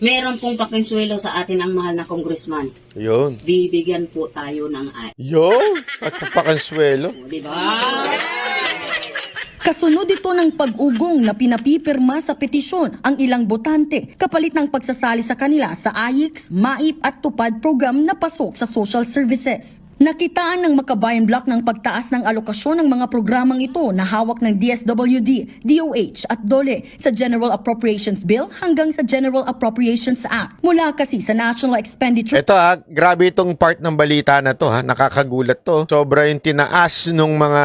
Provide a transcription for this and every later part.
meron pong pakinsuelo sa atin ang mahal na congressman. Yun. Bibigyan po tayo ng Yun? At papakansuelo? di ba? Kasunod ito ng pag-ugong na pinapipirma sa petisyon ang ilang botante kapalit ng pagsasali sa kanila sa AYICS, MAIP at TUPAD program na pasok sa social services. Nakitaan ng Makabayan Block ng pagtaas ng alokasyon ng mga programang ito na hawak ng DSWD, DOH at DOLE sa General Appropriations Bill hanggang sa General Appropriations Act. Mula kasi sa National Expenditure. Ito grabe itong part ng balita na to nakakagulat to. Sobra yung tinaas nung mga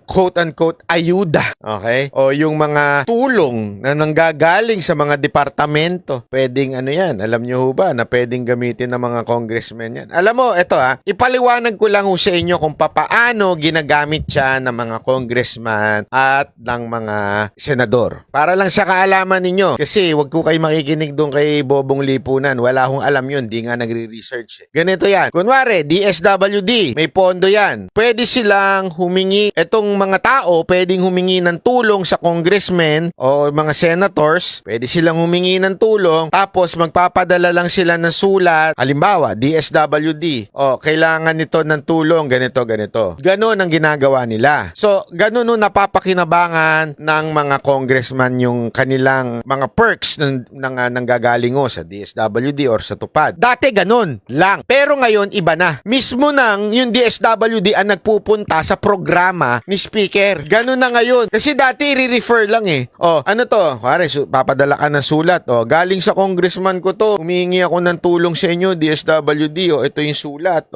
quote-unquote ayuda, okay? O yung mga tulong na nanggagaling sa mga departamento. Pwedeng yan, alam nyo ho ba na pwedeng gamitin ng mga congressmen yan. Alam mo, ito ipaliwanag ko lang ho sa inyo kung papaano ginagamit siya ng mga congressman at ng mga senador. Para lang sa kaalaman ninyo. Kasi wag ko kayo makikinig doon kay Bobong Lipunan. Wala akong alam yun. Di nga nagre-research. Ganito yan. Kunwari, DSWD. May pondo yan. Pwede silang humingi. Itong mga tao, pwedeng humingi ng tulong sa congressmen o mga senators. Pwede silang humingi ng tulong. Tapos magpapadala lang sila ng sulat. Halimbawa, DSWD. Kailangan nito ng tulong, ganito. Ganon ang ginagawa nila. So, ganon napapakinabangan ng mga congressman yung kanilang mga perks ng nanggagaling sa DSWD or sa TUPAD. Dati ganon lang. Pero ngayon, iba na. Mismo nang yung DSWD ang nagpupunta sa programa ni Speaker. Ganon na ngayon. Kasi dati, re-refer lang ano to? Pare, papadala ka ng sulat. Galing sa congressman ko to. Humihingi ako ng tulong sa inyo, DSWD. Ito yung sulat.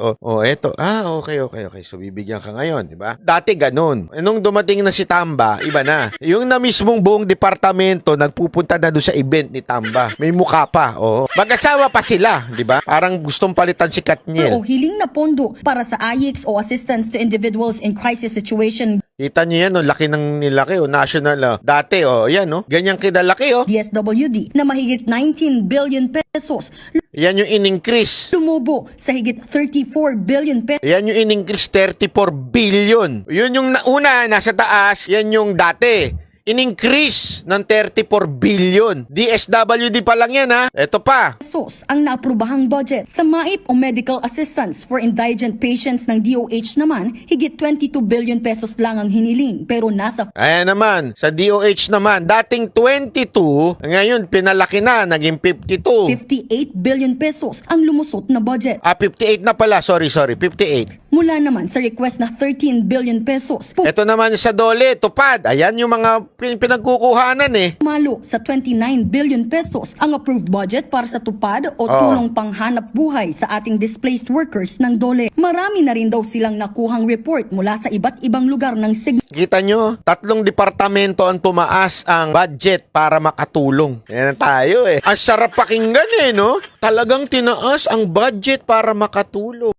Eto. Okay. So, bibigyan ka ngayon, di ba? Dati ganun. Nung dumating na si Tamba, iba na. Yung na mismong buong departamento, nagpupunta na doon sa event ni Tamba. May mukha pa, Mag-asawa pa sila, di ba? Parang gustong palitan si Katniel. Hiling na pondo para sa AYICS o Assistance to Individuals in Crisis Situation. Kita niyo yan, laki ng nilaki, national. Dati, yan, ganyan kidalaki, DSWD na mahigit 19 billion pesos. Yan yung in-increase. Lumubo sa higit 34 billion pesos. Yan yung in-increase 34 billion. Yun yung una, nasa taas, yan yung dati. In-increase ng 34 billion. DSWD pa lang yan, Ito pa. Pesos ang naaprubahang budget. Sa MAIP o Medical Assistance for Indigent Patients ng DOH naman, higit 22 billion pesos lang ang hiniling. Pero nasa... Ayan naman, sa DOH naman, dating 22, ngayon pinalaki na, naging 52. 58 billion pesos ang lumusot na budget. 58 na pala, sorry, 58. Mula naman sa request na 13 billion pesos. Ito naman sa DOLE, TUPAD. Ayan yung mga pinagkukuhanan Malo sa 29 billion pesos ang approved budget para sa TUPAD o tulong panghanap buhay sa ating displaced workers ng DOLE. Marami na rin daw silang nakuhang report mula sa iba't ibang lugar ng Kita nyo, 3 departamento ang tumaas ang budget para makatulong. Yan tayo Ang sarap pakinggan no? Talagang tinaas ang budget para makatulong.